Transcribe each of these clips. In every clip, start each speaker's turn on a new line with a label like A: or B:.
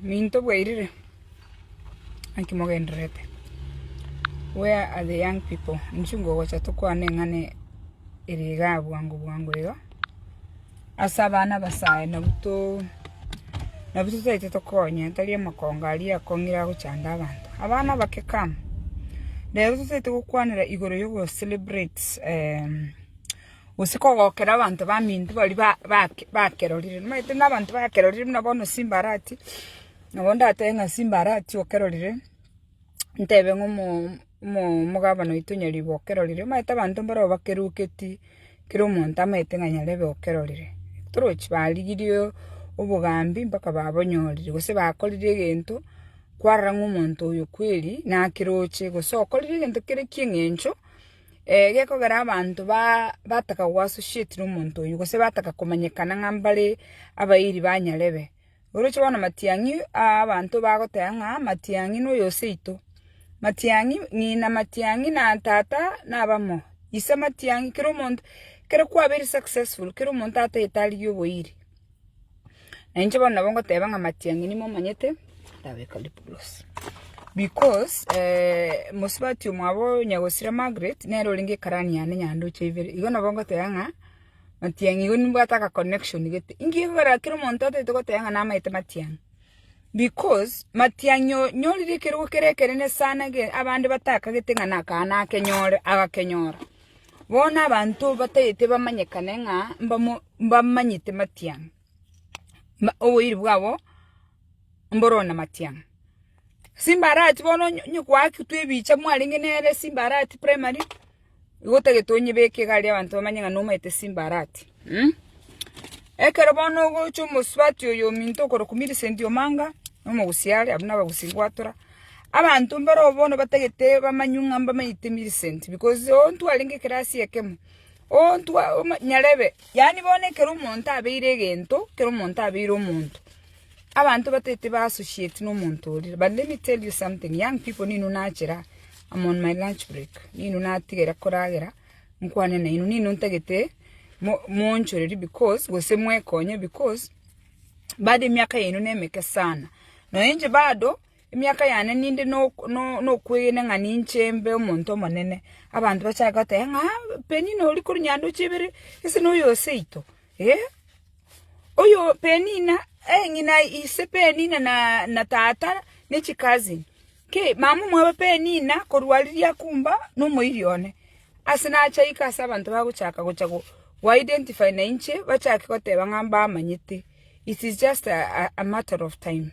A: Minto bwairire. Ankimogendrete. Where are the young people? Nchungo wacha tukwane ngane iriga bwangu yo. Asabana basaye nabuto taite tokonya tali makonga ali akongira guchanda abantu. Abana bakekam. Lero taite gukwanira igoro yo celebrate Kogokera abantu baminto bali bakerorire. Maite nabantu bakerorire nabono simbarati. Nabonda atenga simbarati okerorire. Ntebe mugabano itunyeri bokerorire. Maite abantu mbaro bakeruketi kiro monta maite nganyarebe okerorire. Troch baligirio obugambi mpaka babonyorire. Gose bakolire egento kwarra ng'omuntu oyo kweli na kiroche gose okolire egento kere kingencho. Gekogera abantu bataka gwasociate n'omuntu oyo gose bataka kumanyekana ngambale abairi banyarebe. Urucho wana matiangi abantu bagotenga matiangi no yoseito. Matiangi ngina matiangi na tata na abamo. Isa matiangi kero muntu kero kwa very successful kero muntu ata itali yoboiri. Na inche bana bongo tebanga matiangi ni manyete tabeka lip gloss. Because musibati umwabo nyagosira Margaret nero linge karani yane nyando chevere igona bongo teyanga matiangi igoni mbata connection gete ingi gara kiro monta te to teyanga na maite matiangi because matianyo nyolire kero kerekere sana ge abandi bataka getenga nakana akenyore agakenyora bona abantu batayite bamanyekane nga mbamanyite matiangi oboiri bwabo mborona matiangi Simbarati bono nyokwaki twebicha mwalinge nere simbarati primary igote getonye beke gali abantu bamanyanga no maite simbarati ekero bono gocho muswati oyo minto koro kumiri sendio manga no gusiale abuna bagusingwatora abantu mbero bono bategete bamanyunga mbamaite mirisent because ontu alinge kirasi ekemo ontu nyarebe yani bone kero umuntu abeire gento kero umuntu abeire umuntu abantu batete ba associate no muntu but let me tell you something young people ninu nachira I'm on my lunch break ninu natigera koragera nkwane na ninu ntegete monchoreri because gose mwekonye because bade myaka yenu nemeke sana no enje bado emyaka yane ninde no kwene ngani nchembe omuntu monene abantu bachaka tenga penino uri kuri nyando chibere ese no yoseito oyo penina ngina ise penina na tata ne chikazi ke mamu mwa penina korwaliria kumba no moirione asina achaika sabantu baguchaka guchago wa identify na inche bachaka koteba ngamba amanyite. It is just a matter of time.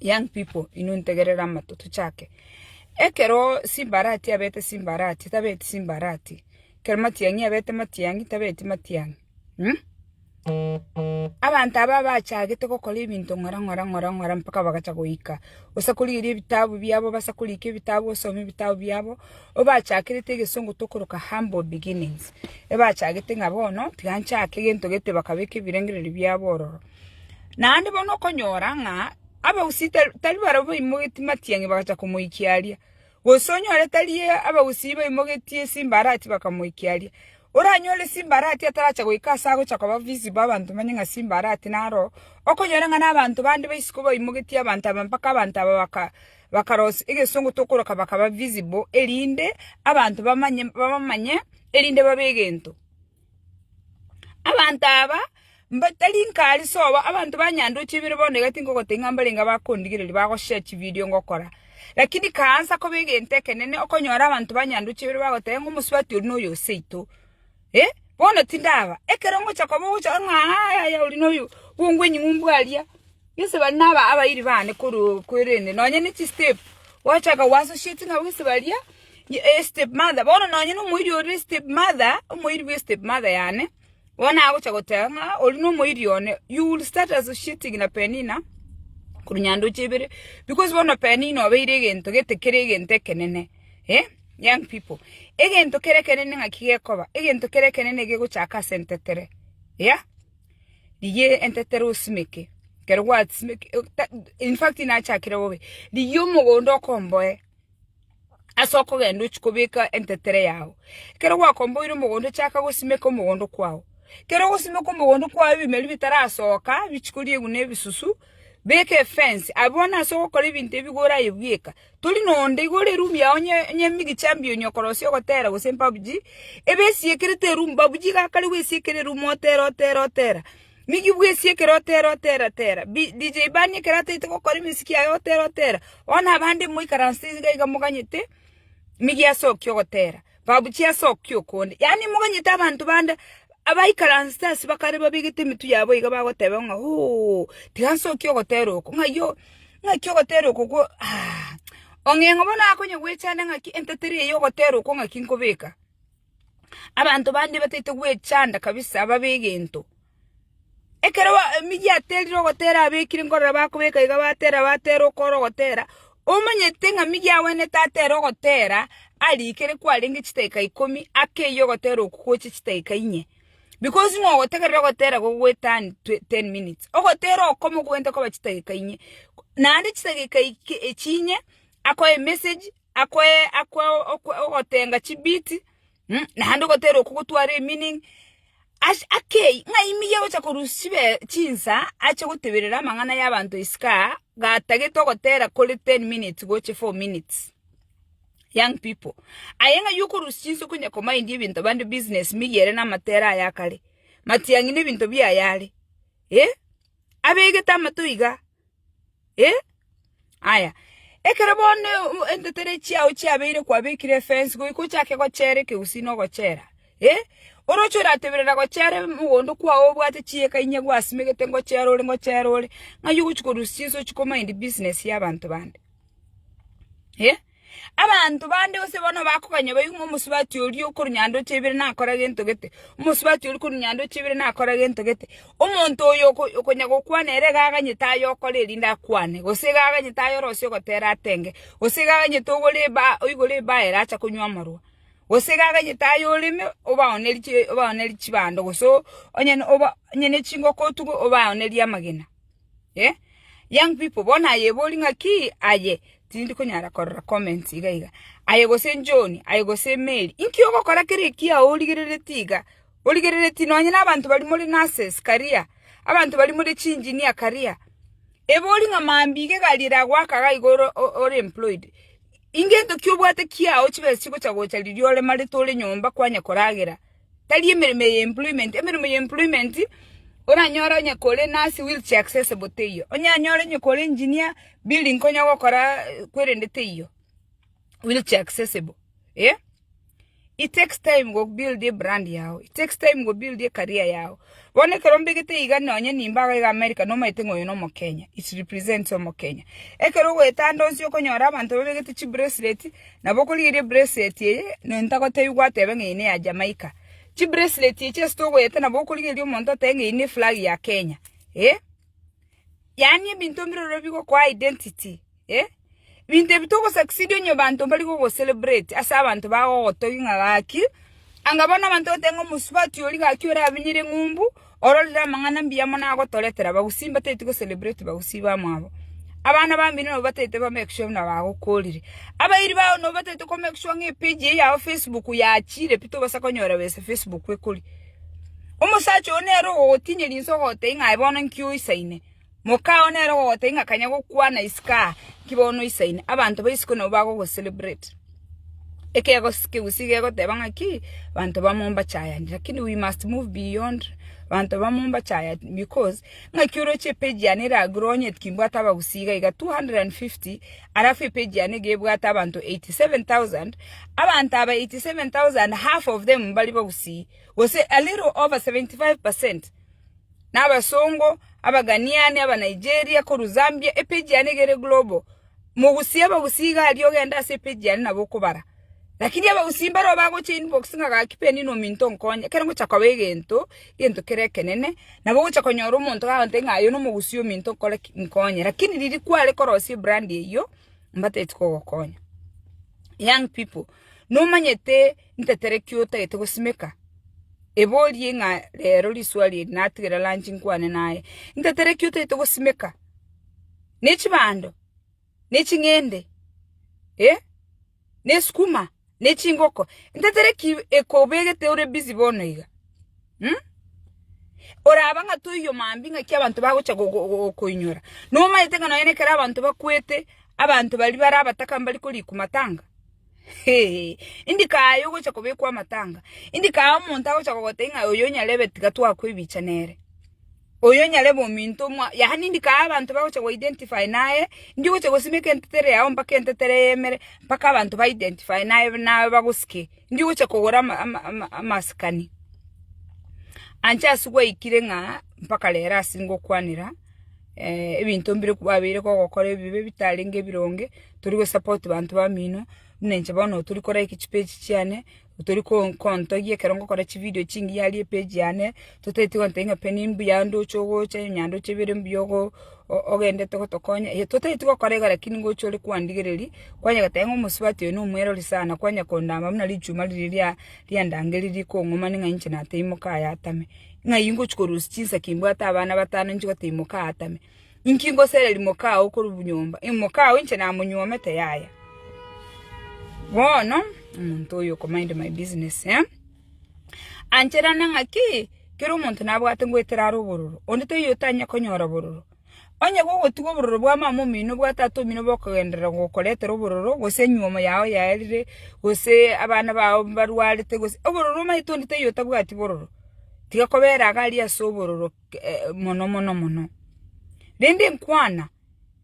A: Young people inuntegerera matoto chake ekero simbarati abete simbarati tabete simbarati kermatiangi abete matiangi tabete matiangi abantu aba bachagete gukora ibintu nkora mpaka bagacha goika usakulira ibitabu byabo basakulika ibitabu osoma ibitabu byabo obachakirete igesongo tokoroka humble beginnings ebachagete ngabono tiganchake gento gete bakabeke birengereri byabo nandi bono konyora nga aba usita tali barabo imogeti matiangi bagacha kumuikialia gosonyore tali aba usiba imogeti simbarati bakamuikialia oranyole simbarati ataracha goikasa gocha kwa visible abantu manyanga simbarati naro okonyora nga nabantu bandi bayisiko imogeti abantu mpaka abantu bakaros igesongo tokoroka bakaba visible elinde abantu bamanye elinde babegento abantu aba mbatalinka ali soba abantu banyando chibire bonde gati ngoko tengambalenga bakondigire bago share video ngokora lakini kaanza ko begente kenene okonyora abantu banyando chibire bago tengo muswati uri no yoseito bona tindaba ekerongo chakobo cha nga ya uri no yo bungwenyi ngumbwalia yese banaba abayiri bane kuru kwerene nonye ni step wacha ka wassociate nga wese balia step mother bona nonye no muiri ori step mother umuiri we step mother yane wana ago chagotanga olino moirione you will start associating na penina kunyando chibere because wana penina obeire gento getekere gente kenene young people egento kere kenene ngakigekoba egento kere kenene geguchaka sentetere diye entetere usmeke kero what smeke in fact ina chakira wowe diyo mugondo komboe asoko gendo chikobeka entetere yawo kero wa komboire mugondo chaka gusmeka mugondo kwawo kero gusime ko mugondo kwa bimeli bitarasoka bichikuriye gune bisusu beke fence abona so ko ibintu bigora yibwika tuli nonde igore room ya onye migi champion yokorosyo gotera gusempa buji ebesi yekirite room babuji gakali wesikere room otera migi bwesikere otera DJ banye kerate itiko kori misiki ya otera ona abandi muikaransi gaiga muganyete migi asokyo gotera babuji asokyo konde yani muganyete abantu bande abaikaransi bakare babigite mitu yabo iga bagoteba nga tigansokyo gotera uko ngayo ngakyo gotera uko ongengo bona akonye gwechana ngaki entetere yo gotera uko ngaki nkobeka abantu bandi batete gwechanda kabisa ababegento ekero migi ateliro gotera abekire ngorora bakobeka iga batera ukoro gotera omanyete nga migi awene tatera gotera ali kere kwalinga chiteka 10 akeyo gotera uko chiteka 4 because no gotekerera gotera go wetani 10 minutes ogotera okomo kwenda ko bachiteka 4 nandi chiteka echinye akoye message akoye ogotenga chibiti nandi gotera okugutwara meaning akei ngaimiye gocha korusibe chinsa ache guteberera mangana y'abantu iska gatagete gotera kuri 10 minutes goche 4 minutes. Young people ayenga yuko rusinzo kunya koma indi ibintu bandi business migere na matera yakale matiyangi n'ibintu bya yale abegeta matuiga aya ekerabone entetere chiao chiabeire kwa bekire fence go ikuchake go chere ke usino go chera orochora ateberera go chere mugondo kwa obwate chieka inye gwasimegete ngo chero ore ngayugo chikorusinzo chikoma indi business y'abantu bandi abantu bande ose bono bakuganya bayungu umusubati uri okurunyando chebere nakora gento gete umusubati uri kurunyando chebere nakora gento gete umuntu oyo okonya gokwana ere gaganye tayo okoreri ndakwane gosega gaganye tayo rosyo gotera atenge gosega gaganye togole ba oigole ba era acha kunywa marwa gosega gaganye tayo olime obaoneri chibando goso onyene chingo kotugo obaoneri amagena young people bona yeboli ngaki aye tindi kunyara korra comments iga aye gose njoni aye gose mail inkiyo gokora kirikia oligerere tinonye n'abantu bali muri nurses career abantu bali muri engineer career eboli ngamambige galira gwakaga igoro ore employed ingento kyobwate kiao chibe chiko chagocha liriole mali tole nyomba kwanya koragera tali emerime employment oranyora nyakole nasi wheelchair accessible teyo onyanyora nyakole engineer building konya gokora kwerendete iyo wheelchair accessible it takes time go build a brand yao, it takes time go build a career yao. Wone kerombegete iga nonye nimbaga iga America no maitengo yono mo Kenya, it represents mo Kenya. Ekero wetando nsyo konyora abantu bebegete chi bracelet na bokoli ire bracelet ye no ntakote yugwate benge ine ya Jamaica. Chi bracelet ye chesto wete na bokoli ire monto tenge ine flag ya Kenya. Yani bintu mbiro bigo kwa identity. Binte bitoko succeed nyo bantu mbali go celebrate asa abantu bago gotoginga gaki angabona abantu tengo musubati oli gaki ora abinyire ngumbu orolira mangana mbiyamo nago toletera bagusimba tete go celebrate bagusiba mwabo abana bambino no batete ba make sure na bago kolire abayiri bawo no batete ko make sure nge page ya Facebook ya chire pito basakonyora bese Facebook wekuli umusacho onero otinye linso gote inga ibona nkyu isaine mokao nero gote inga kanyago kwana iska kibono isaine abantu bayisiko no bago go celebrate EKEGUSII go tebanga ki bantu bamomba chaya lakini we must move beyond bantu bamomba chaya because ngakiro che page yanira gronye kimbwata bagusiga iga 250 arafi page yanige bwata abantu 87,000 abantu aba 87,000 half of them bali bagusi was a little over 75%. N'abasongo abaganiani aba Nigeria ko Zambia page yanigere global mugusiya bagusiga aliyo genda se page yana bokubara lakini aba usimbaro bago che inbox nga kipeni no minto nkonye kero chakwabe gento kerekenene nabo chakonyoro umuntu kandi ngayo no mugusiyo minto kole nkonye lakini lili kwale korosi brand iyo mbate tiko gokonya. Young people no manyete ntetere kyota ete gusimeka eboli nga lero liswali natigera lanchi nkwane naye ntetere kyota ete gusimeka nechibando nechingende neskuma nechingoko ntetere ki ekobegete ore busy bono iga Oraba nga tuyo mambi nga kya abantu bagocha kuinyora. No maite nga noyene kera abantu bakwete abantu bali barabataka mbali kuli kumatanga. Indika ayo gocha kubekwa matanga. Indika omuntu agocha kugotenga oyonya lebe tigatwa kwibicha nere. Oyonya lebo minto mwa yani ndika abantu bagocha go identify naye ndi gocha gosimeke entetere yawo mpaka entetere yemere mpaka abantu ba identify naye bagusike ndi gocha kugora amaskani ancha sugwa ikire nga mpaka lera singo kwanira ebintu mbire kubabire ko gukora ebibe bitalinge bironge turi go support bantu bamino nenche bano turi kora iki page cyane turi ko konto giye kerongo kora chi video chingi yali page yane tuteti kontenga penimbu yando chogo che nyando chebere mbyogo ogende tokonya tuteti ko korega lakini ngo chole kwandigereri kwanya gatengo musubati no mwero sana kwanya kondama muna lijuma lilia liandangeli liko ngoma ninga inche na teimoka yatame nga yingo chikorusi chinsa kimbwata abana batano njiko teimoka atame inkingo sele limoka okuru bunyomba imoka winche na munyomete yaya Wono, umuntu oyo mind my business, Anchera nangaki, kero umuntu nabwate ngwetera rubururu. Ondite yotanya konyora bururu. Onye go tugo bururu bwa mamu mino bwa tatu mino bokogendera ngo kolete rubururu, gose nyuma yawo yaerire, gose abana bawo barwalite gose ubururu mahito ndite yota bwati bururu. Tiga kobera gali aso bururu mono. Rende nkwana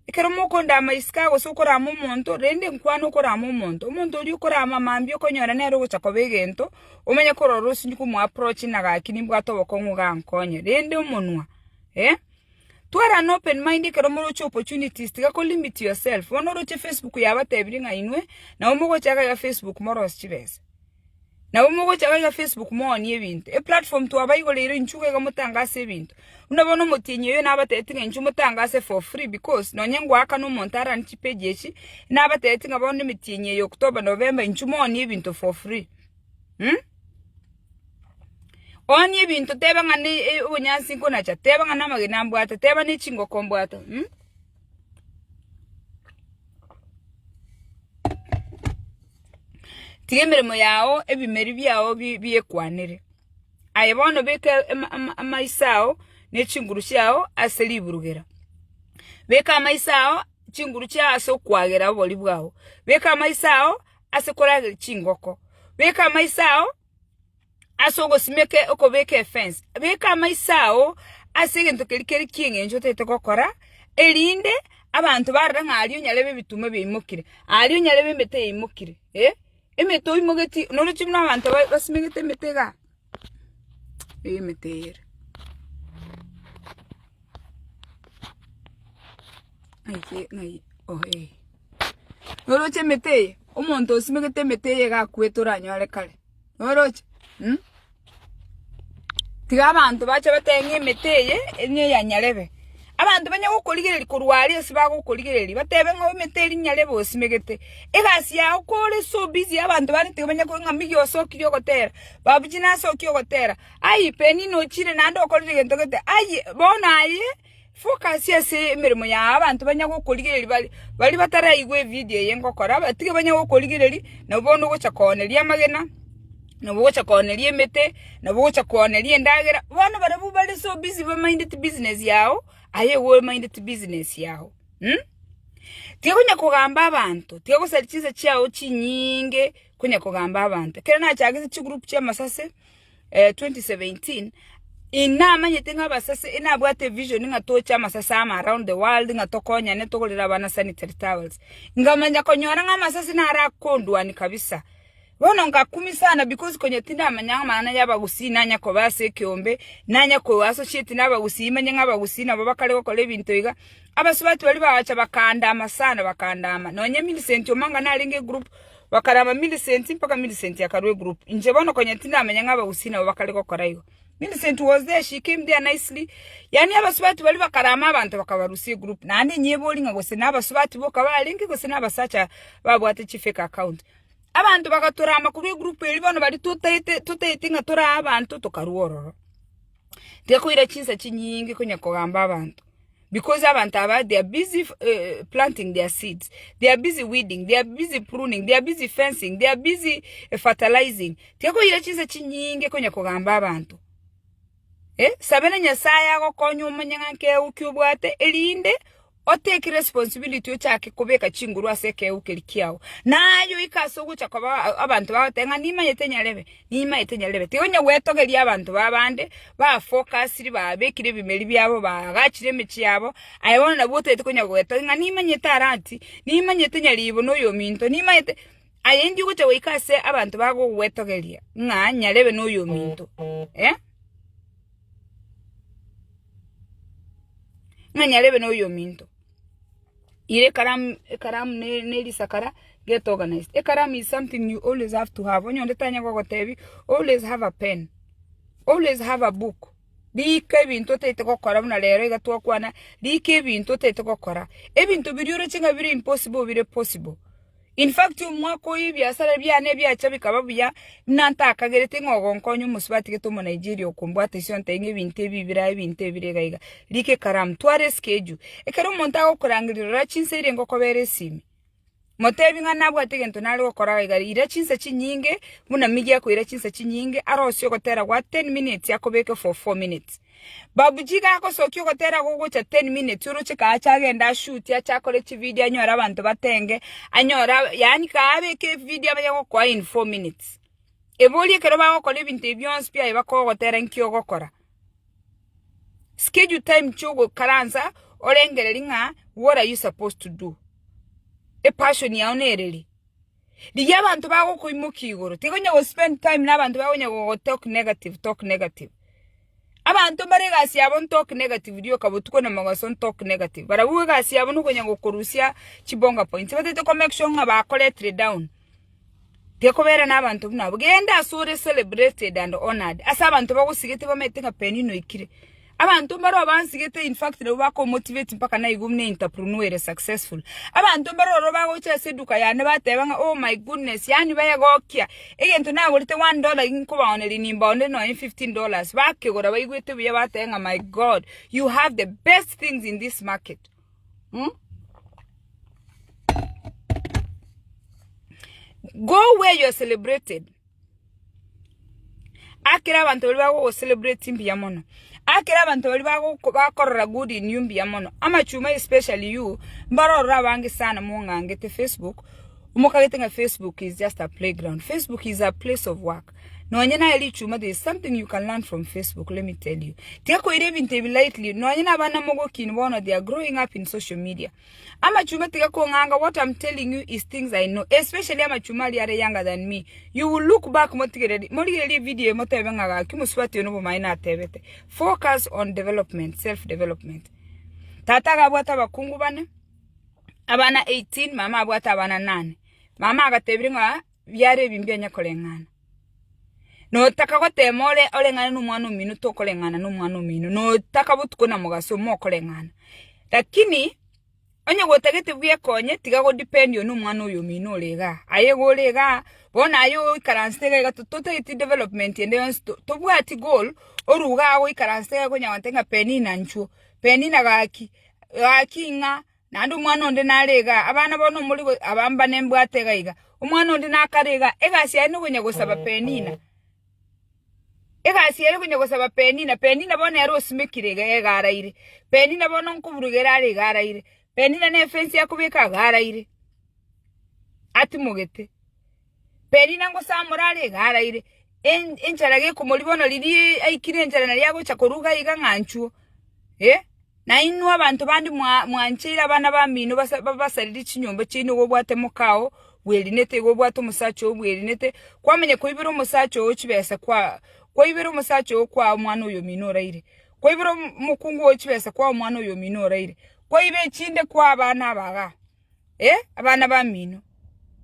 A: Ikero moko ndama iskago sokora mu muntu rende nkwano kora mu muntu umuntu uri ukora mamambi okonyora nero guca kobegento umenya ko rorosi ndi kumu approach nagakini bwato bokongu gankonye rende umunwa twara an open mind ikero muri opportunities tiga ko limit yourself onoro che Facebook yabatebiri nga inwe na umugo chaka ya Facebook moros chibese na umugo chaka ya Facebook mo ni ebintu platform to abayigolero inchuke ga mutangase ebintu unabona mutinye yo nabatetinga inchu mutangase for free because no nyengo aka no montara nchipage echi nabatetinga bone mitinye yo October November inchu mo ni ebintu for free oni ebintu teba ngani ubunyansi nkona cha teba ngana magina mbwata teba ni chingo kombwata Tigemeremo yao ebimeri byao biyekwanire ayebono beke amaisao ne chinguru cyao aseli burugera beka amaisao chinguru cyao aso kwagera boli bwao beka amaisao asekora chingoko beka amaisao aso gosimeke oko beke fence beka amaisao asegento kelikeri kinge njote tekokora elinde abantu baranga aliyo nyalebe bitume bimukire aliyo nyalebe mbete imukire Emeto imogeti nolo chimna abantu basimegete metega meter Ai nolo chemete umuntu osimegete meteye ga kwetoranya ale kale nolo tiga abantu bacha batenge meteye enye yanyalebe abantu banya gukoligereri kurwari esibago gukoligereri batebe ngo meteri nyalebe osimegete egasi ya ukole so busy abantu bari tiganya ko ngamigi osokiri ogotera babujina sokiri ogotera ai peni no chire nando okolire gentogete ai bona ai focus yese emirimo ya abantu banya gukoligereri bali batarayigwe video yengo kora batige banya gukoligereri na bono gocha koneria amagena na bocha koneria emete na bocha koneria endagera bana barabu bali so busy ba minded business yao aye we minded business yao tiga kunya kugamba abantu tiga kusalichiza cyao chinyinge kunya kugamba abantu kera na cyageze chi group cya masase 2017 inama nyetenga basase inabwate vision nga to cya masase ama around the world nga tokonya ne tokolera bana sanitary towels ngamanya konyora nga masase na rakondwa ni kabisa Wono ngakumi sana because kwenye tinda amanyanga maana yabagusi nanya ko base kyombe nanya ko associate nabagusi imanye ngabagusi nabo bakale kokole bintu iga abasubati bali bawacha bakandama sana bakandama nonye Millicent omanga nalinge group bakarama Millicent mpaka Millicent yakarwe group nje bono kwenye tinda amanyanga abagusi nabo bakale kokora igo Millicent was there, she came there nicely yani abasubati bali bakarama abantu bakabarusi group nandi nyebolinga gose nabasubati boka balinge gose nabasacha babwate chi fake account abantu bagaturama kuri group eri bano bari tutete nga tora abantu tokaruororo tekwira chinsa chinyingi kunya kugamba abantu because abantu aba they are busy planting their seeds, they are busy weeding, they are busy pruning, they are busy fencing, they are busy fertilizing tekwira chinsa chinyingi kunya kugamba abantu Sabena nyasaye agokonya omanyanga nke ukyubwate elinde otake responsibility ochake kubeka chinguru aseke ukelikiao nayo ikaso gucha kwa abantu batenga nima yetenyalebe tigonya wetogeria abantu babande ba focus ri babekire bimeli byabo bagachire michi yabo ayibona nabote tikonya gwetoga nima nyetaranti nima nyetenyalibo noyo minto nima yete ayendi gucha wikase abantu bago wetogeria nyalebe noyo minto nyalebe noyo minto ire karam ne sakara get organized. Karam is something you always have to have. When you're on the time you always have a pen. Always have a book. Di kebinto tete ko kora na lero ga to kwana. Di kebinto tete ko kora. Ebinto biriyo chinga biri impossible biri possible. In fact, mwako ibi asara bya ne bya chabi kababya nanta akagerete ngogonkonyo musubati ke to mo Nigeria okumbwate sionte ngebinte bibira ibinte birega like karam tware schedule ekero monta okurangirira chinsere ngokobere simi motebi nga nabwate gento nali okora iga ira chinsa chinyinge muna migi yako ira chinsa chinyinge arosyo gotera kwa 10 minutes yakobeke for 4 minutes babujiga ako sokyo gotera gogocha 10 minutes uruche ka achagenda shoot ya chakole chi video anyora abantu batenge anyora yani ka abeke video bayako kwa in 4 minutes eboli kero ba gokora ebintu ebyonse pia ibako gotera nkyo gokora schedule time chogo karanza orengere linga what are you supposed to do passion ya onereri diya abantu bago kuimuka igoro tigonya go spend time n'abantu bagonya go talk negative abantu barega yabo talk negative dio kabutuko na magason talk negative barabuga yabo nukonya go korusia chibonga points batete ko make sure nga ba collect down tekobera n'abantu nabo genda sure celebrated and honored asa abantu bagusigete bametenga penino ikire abantu mbaro bansigete in fact no bako motivate mpaka na igumne entrepreneur successful abantu mbaro bago cha seduka yane batebanga oh my goodness yani bayagokia egento na golite $1 inko baoneli nimba onde no $15 bakegora bayigwete buye batenga my god you have the best things in this market go where you are celebrated akira abantu bago celebrate mbi yamono akira abantu bali bakorora good in yumbi yamono amachuma especially you mbarora bangi sana mungange te Facebook umukagetenga Facebook is just a playground. Facebook is a place of work. No nyana eli chuma there is something you can learn from Facebook, let me tell you. Tiako irebinte lightly no nyana bana mogo kinbono they are growing up in social media. Amachuma tiako nganga what I'm telling you is things I know, especially amachuma li are younger than me. You will look back motigere video motebenga ga kimuswati no maina tebete. Focus on development, self development. Tata ga bwata bakungu bane abana 18 mama abwata abana 9. Mama agatebringa byare bimbya nyakolengana. No takagote more olengana n'umwana uminu tokolengana n'umwana uminu no takabutuko na mugaso mokolengana lakini onye gotagete bwiye konye tigago depend yo n'umwana uyo minu lega ayego lega bona ayo ikaranstega gatotete development ende to bwati goal oruga ago ikaranstega ko nyawantenga penina nchu penina gaki nga nandu mwana onde nalega abana bono muri abamba nembwatega iga umwana onde nakarega egasi ari no gonya gosaba penina egasi yari kunyago saba penina bona yari osimekirega egaraire penina bona nkubulugera ari egaraire penina ne fence yakubeka egaraire ati mugete penina ngo samurale egaraire encharage kumuli bono liri aikire enchara nali yago chakoruga iga nganchu na inu abantu bandi mwanchira bana bamino basariri chinyomba chino go bwate mukao bwelinete go bwate musacho bwelinete kwamenye kuibira umusacho ochibesa kwa ibero musacho kwa mwana uyo minora ire kwa ibero mukungu ochibesa kwa mwana uyo minora ire kwa ibe chinde kwa abana baga abana bamino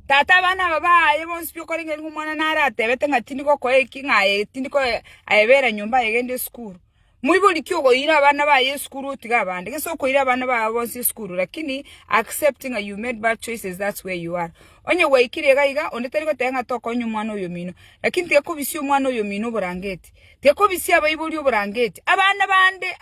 A: tata abana baba yebonspyo koringe ngumwana narate betenga tindiko ko ekinga tindiko ayebera nyumba yegende school muibuli kyogo ira abana ba school utiga abande keso ko ira abana ba bonsi school lakini accepting you made bad choices that's where you are onye waikire gaiga ondetari ko tenga toko nyumwana uyo mino lakini teko bisi umwana uyo mino burangeti teko bisi abayibuli burangeti abana bande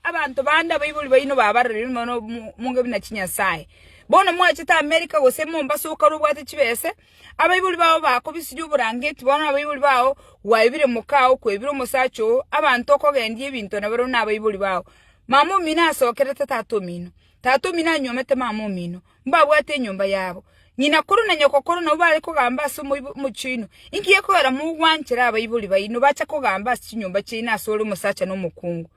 A: abantu bande abayibuli bayino babarere no munge bina kinyasai bono mwachita America gose momba soka rubwate chibese abayibuli bawo bako bisi burangeti bono abayibuli bawo waibire mukao kwebire musacho abantu okogendie ebinto nabaro nabayibuli bawo mama omino asokerete tato omino anyomete mama omino mbabwate enyumba yabo nyina kuru na nyoko kuru no bale kugamba asumo muchino ingiye kogera mugwanchira abayibuli bayino bacha kugamba chinyumba china asole musacha no mukungu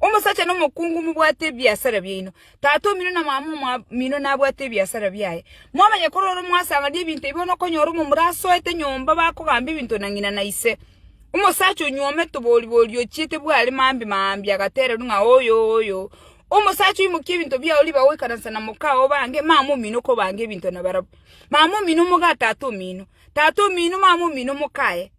A: umusacha no mukungu mubwate byasara byino tato omino na mama mino nabwate byasara byaye mwamanye kororo mwasanga ndi bintu ibono konyoro mu muraso ete nyumba bakugamba ibintu na ngina na ise umusacha unyome tuboli ochite bwali mambi agatera runga oyo umusacha imuki ibintu bya oliba wekaransa na mukao bange mama omino ko bange ibintu na barabu mama omino muga tato omino mama omino mukaye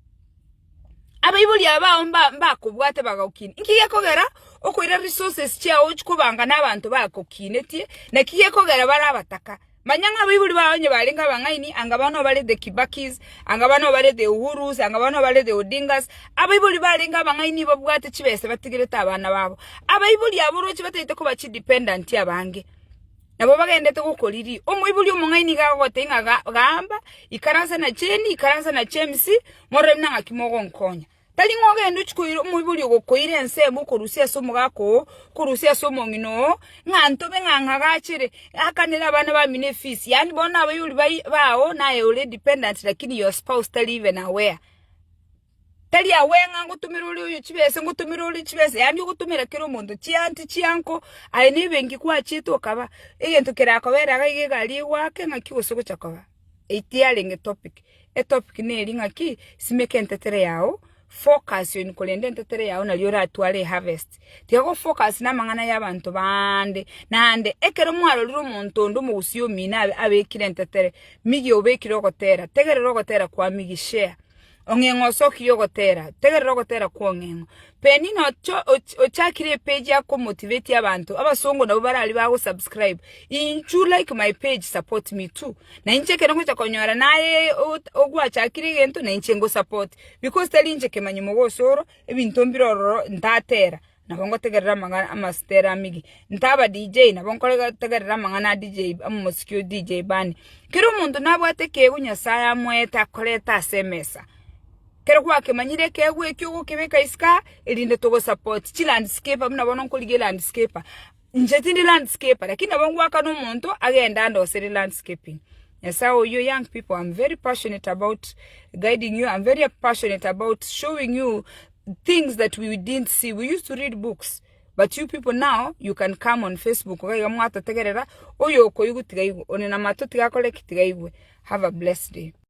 A: abayibuli abao mbakubwate bagawukine inkiye kogera okwira resources cyawo chikubanga nabantu bakokine tie na kiye kogera barabataka manyanga abayibuli baonye balinga bangaini angabano bale the Kibakis angabano bale the Uhurus angabano bale the Odingas abayibuli balinga bangaini babwate chibese batigireta abana babo abayibuli aboro chibatete ko bachi dependent yabange nabo bagendete gukoliri omwibuli omungaini gagote ngagamba ikaranza na Jeni ikaranza na James moremna ngakimogo nkonya tali ngogendo chikuiro omwibuli ogokoire ensemo korusia somo gako korusia somo ngino ngantobe ngangagachire akanira abana ba mine fees yani bona abayuli bao naye ule dependent lakini your spouse tali even aware tali awenga ngutumira uli chibese ngutumira uli chibese yani gutumira kiro mondo chianti chianko aine bengi kwa chito kaba egento kirako bera gaige gali wake ngakigosoko chakaba itialinge topic ne linga ki simeke entetere yao focus yo nikolende entetere yao na liora atwale harvest tiago focus na mangana y'abantu bande nande ekero mwaro luru montondo mu usiyo mina abekire entetere migi obekire gotera tegerero gotera kwa migi share ongengo sokyo gotera tegerero gotera kwa ongengo penino ochakire page yako motivate abantu abasongo nabo barali bago subscribe inchu like my page support me too na inche kero ngo chakonyora naye ogwa chakire gento na inche ngo support because tali inche kemanyi mogosoro ebintu mbiroro ndatera nabongo tegerera mangana amastera migi ntaba DJ nabongo tegerera mangana DJ amusikyo DJ bani kero muntu nabwate kegunya saya mweta koleta semesa kero kwa kemanyire kegwe kyogo kebeka iska elinde togo support chi landscape amuna bono nkolige landscape njetindi landscape lakini abongo akano muntu agenda ndo seri landscaping. Yes, so you young people, I'm very passionate about guiding you. I'm very passionate about showing you things that we didn't see. We used to read books, but you people now, you can come on Facebook. Have a blessed day.